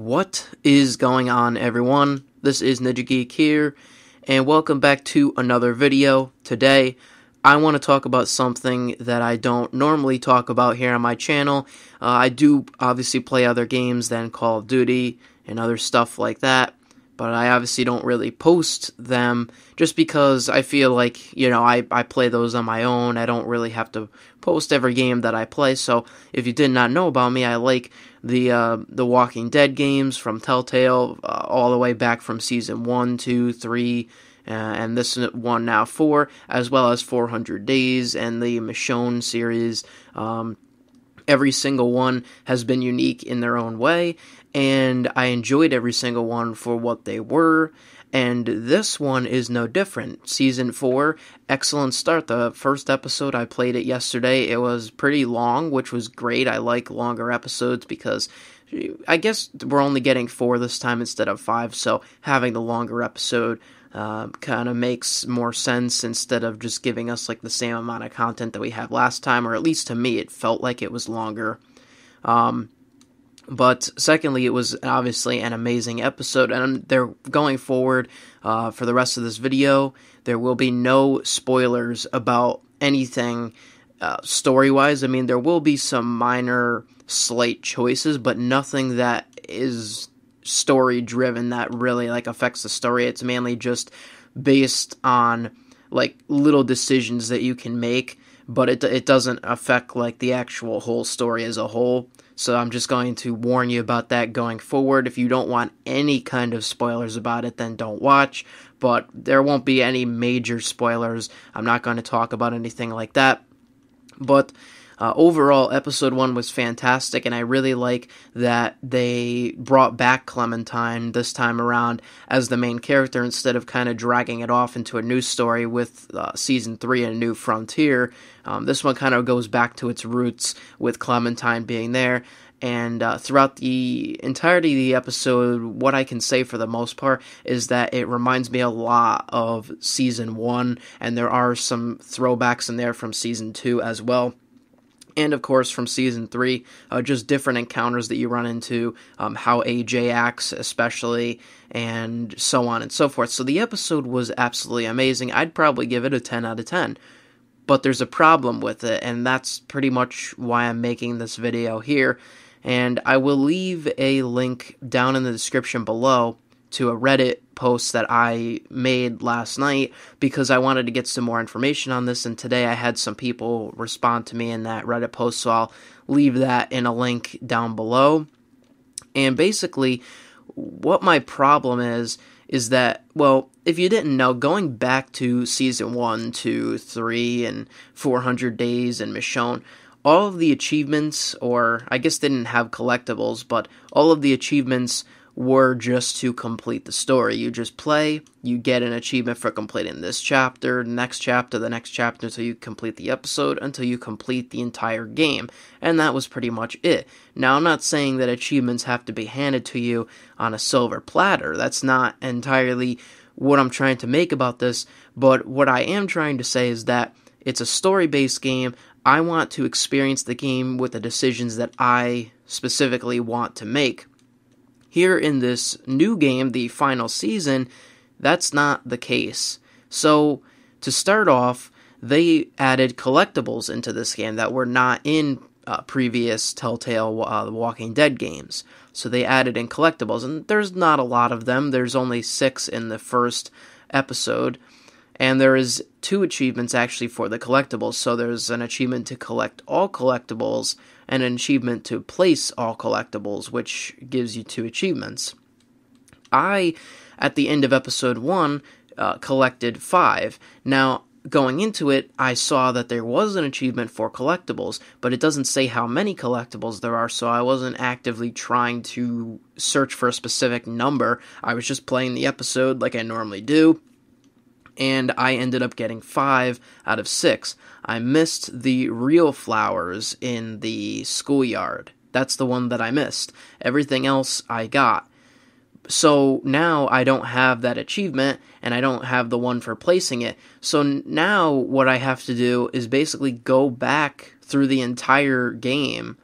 What is going on, everyone? This is Ninja Geek here, and welcome back to another video. Today, I want to talk about something that I don't normally talk about here on my channel. I do obviously play other games than Call of Duty and other stuff like that, but I obviously don't really post them just because I feel like, I play those on my own. I don't really have to post every game that I play. So if you did not know about me, I like the Walking Dead games from Telltale, all the way back from season 1, 2, 3, and this one now 4, as well as 400 Days and the Michonne series. Every single one has been unique in their own way, and I enjoyed every single one for what they were, and this one is no different. Season 4, excellent start. The first episode, I played it yesterday. It was pretty long, which was great. I like longer episodes because I guess we're only getting 4 this time instead of 5, so having the longer episode kind of makes more sense instead of just giving us like the same amount of content that we had last time, or at least to me it felt like it was longer. But secondly, it was obviously an amazing episode, and they're going forward for the rest of this video. There will be no spoilers about anything story-wise. I mean, there will be some minor slight choices, but nothing that is story-driven that really affects the story. It's mainly just based on little decisions that you can make, but it doesn't affect the actual whole story as a whole. So I'm just going to warn you about that going forward. If you don't want any kind of spoilers about it, then don't watch. But there won't be any major spoilers. I'm not going to talk about anything like that. But overall, episode 1 was fantastic, and I really like that they brought back Clementine this time around as the main character instead of kind of dragging it off into a new story with Season 3, A New Frontier. This one kind of goes back to its roots with Clementine being there, and throughout the entirety of the episode, what I can say for the most part is that it reminds me a lot of Season 1, and there are some throwbacks in there from Season 2 as well. And, of course, from Season 3, just different encounters that you run into, how AJ acts especially, and so on and so forth. So the episode was absolutely amazing. I'd probably give it a 10 out of 10. But there's a problem with it, and that's pretty much why I'm making this video here. And I will leave a link down in the description below to a Reddit post that I made last night because I wanted to get some more information on this, and today I had some people respond to me in that Reddit post, so I'll leave that in a link down below. And basically, what my problem is that, well, if you didn't know, going back to Season 1, 2, 3, and 400 Days and Michonne, all of the achievements, or I guess they didn't have collectibles, but all of the achievements were just to complete the story. You just play, you get an achievement for completing this chapter, the next chapter, until you complete the episode, until you complete the entire game. And that was pretty much it. Now, I'm not saying that achievements have to be handed to you on a silver platter. That's not entirely what I'm trying to make about this, but what I am trying to say is that it's a story-based game. I want to experience the game with the decisions that I specifically want to make. Here in this new game, the final season, that's not the case. So, to start off, they added collectibles into this game that were not in previous Telltale Walking Dead games. So they added in collectibles, and there's not a lot of them. There's only 6 in the first episode, and there is 2 achievements actually for the collectibles. So there's an achievement to collect all collectibles, and an achievement to place all collectibles, which gives you 2 achievements. I, at the end of episode 1, collected 5. Now, going into it, I saw that there was an achievement for collectibles, but it doesn't say how many collectibles there are, so I wasn't actively trying to search for a specific number. I was just playing the episode like I normally do, and I ended up getting 5 out of 6. I missed the real flowers in the schoolyard. That's the one that I missed. Everything else I got. So now I don't have that achievement, and I don't have the one for placing it. So now what I have to do is basically go back through the entire game,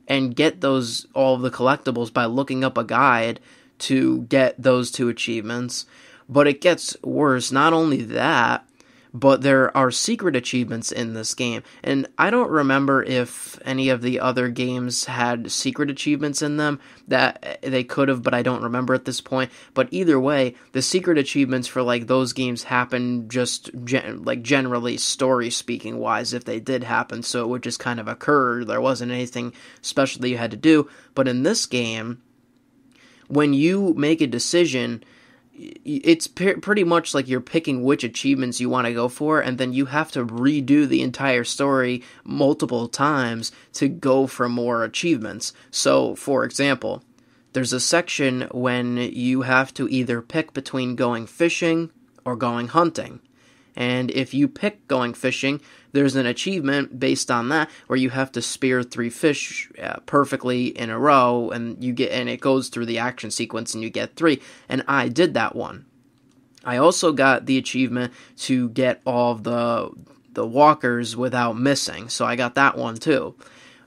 and get all of the collectibles by looking up a guide to get those 2 achievements. But it gets worse. Not only that, but there are secret achievements in this game. And I don't remember if any of the other games had secret achievements in them. That they could have, but I don't remember at this point. But either way, the secret achievements for like those games happen just generally story speaking wise, if they did happen. So it would just kind of occur. There wasn't anything special that you had to do. But in this game, when you make a decision, it's pretty much like you're picking which achievements you want to go for, and then you have to redo the entire story multiple times to go for more achievements. So, for example, there's a section when you have to either pick between going fishing or going hunting. And if you pick going fishing, there's an achievement based on that where you have to spear 3 fish perfectly in a row, and it goes through the action sequence, and you get 3. And I did that one. I also got the achievement to get all of the walkers without missing, so I got that one too.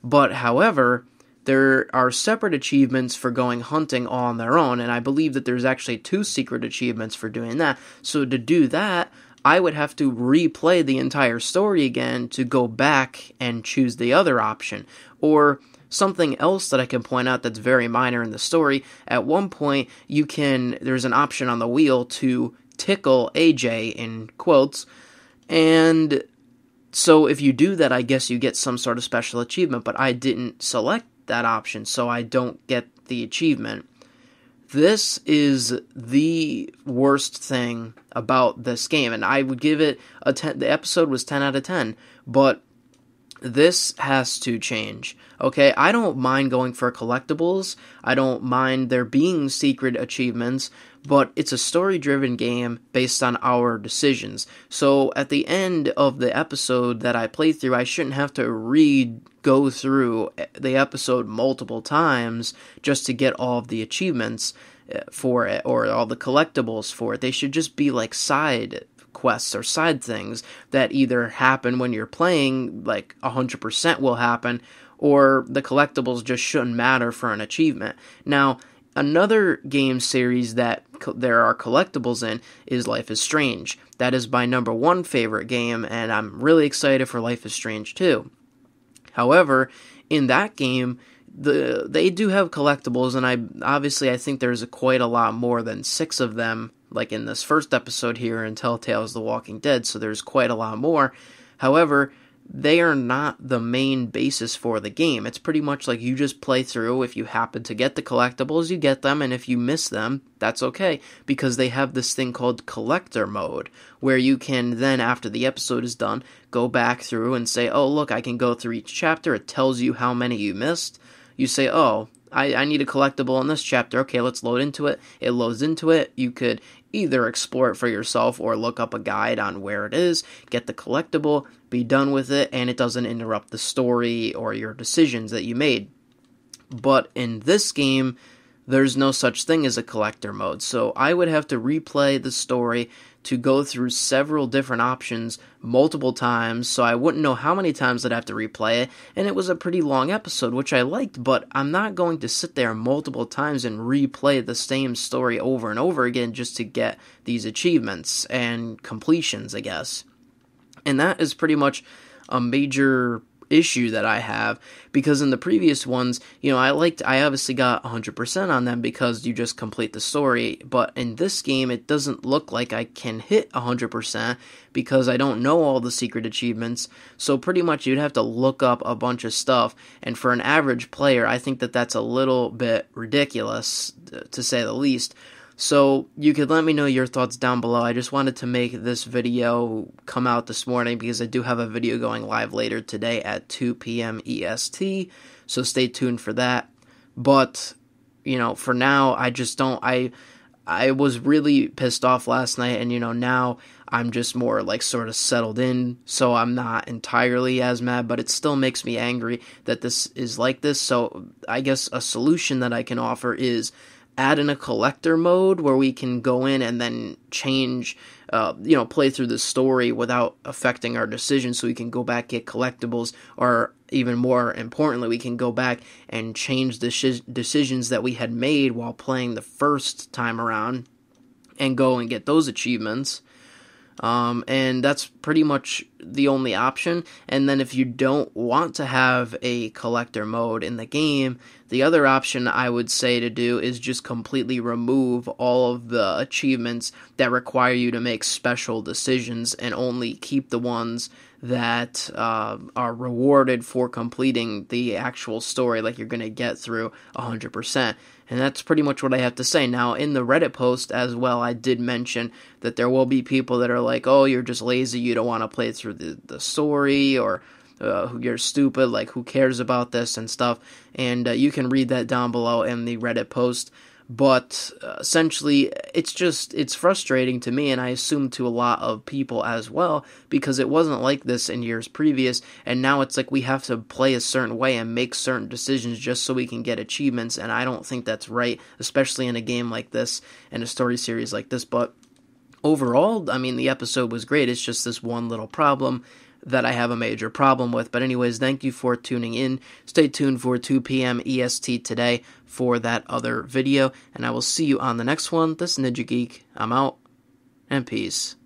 But however, there are separate achievements for going hunting all on their own, and I believe that there's actually 2 secret achievements for doing that. So to do that, I would have to replay the entire story again to go back and choose the other option. Or something else that I can point out that's very minor in the story, at one point there's an option on the wheel to tickle AJ in quotes, and so if you do that, I guess you get some sort of special achievement, but I didn't select that option, so I don't get the achievement. This is the worst thing about this game, and I would give it a 10. The episode was 10 out of 10, but this has to change. Okay, I don't mind going for collectibles. I don't mind there being secret achievements, but it's a story-driven game based on our decisions. So at the end of the episode that I play through, I shouldn't have to go through the episode multiple times just to get all of the achievements for it or all the collectibles for it. They should just be like side quests or side things that either happen when you're playing, like 100% will happen, or the collectibles just shouldn't matter for an achievement. Now, another game series that there are collectibles in is Life is Strange. That is my number 1 favorite game, and I'm really excited for Life is Strange 2. However, in that game, they do have collectibles, and I think there's quite a lot more than 6 of them, like in this first episode here in Telltale's The Walking Dead, so there's quite a lot more. However, they are not the main basis for the game. It's pretty much like you just play through. If you happen to get the collectibles, you get them, and if you miss them, that's okay, because they have this thing called collector mode, where you can then, after the episode is done, go back through and say, oh, look, I can go through each chapter. It tells you how many you missed. You say, oh, I need a collectible in this chapter. Okay, let's load into it. It loads into it. You could either explore it for yourself or look up a guide on where it is, get the collectible, be done with it, and it doesn't interrupt the story or your decisions that you made. But in this game, there's no such thing as a collector mode, so I would have to replay the story to go through several different options multiple times, so I wouldn't know how many times I'd have to replay it, and it was a pretty long episode, which I liked, but I'm not going to sit there multiple times and replay the same story over and over again just to get these achievements and completions, I guess. And that is pretty much a major issue that I have, because in the previous ones, I obviously got 100% on them because you just complete the story, but in this game, it doesn't look like I can hit 100% because I don't know all the secret achievements, so pretty much you'd have to look up a bunch of stuff, and for an average player, I think that that's a little bit ridiculous, to say the least. So you could let me know your thoughts down below. I just wanted to make this video come out this morning because I do have a video going live later today at 2 p.m. EST, so stay tuned for that. But, for now, I just don't, I was really pissed off last night, and, now I'm just more, sort of settled in, so I'm not entirely as mad, but it still makes me angry that this is like this. So I guess a solution that I can offer is add in a collector mode where we can go in and then change, play through the story without affecting our decisions, so we can go back, get collectibles, or even more importantly, we can go back and change the decisions that we had made while playing the first time around and go and get those achievements. And that's pretty much the only option. And then if you don't want to have a collector mode in the game, the other option I would say to do is just completely remove all of the achievements that require you to make special decisions and only keep the ones that are rewarded for completing the actual story, like you're going to get through 100%. And that's pretty much what I have to say. Now, in the Reddit post as well, I did mention that there will be people that are like, oh, you're just lazy, you don't want to play through the story, or you're stupid, like, who cares about this and stuff. And you can read that down below in the Reddit post. But essentially, it's frustrating to me, and I assume to a lot of people as well, because it wasn't like this in years previous, and now it's like we have to play a certain way and make certain decisions just so we can get achievements, and I don't think that's right, especially in a game like this, and a story series like this. But overall, I mean, the episode was great. It's just this one little problem that I have a major problem with. But anyways, thank you for tuning in. Stay tuned for 2 p.m. EST today for that other video, and I will see you on the next one. This is Ninja Geek. I'm out, and peace.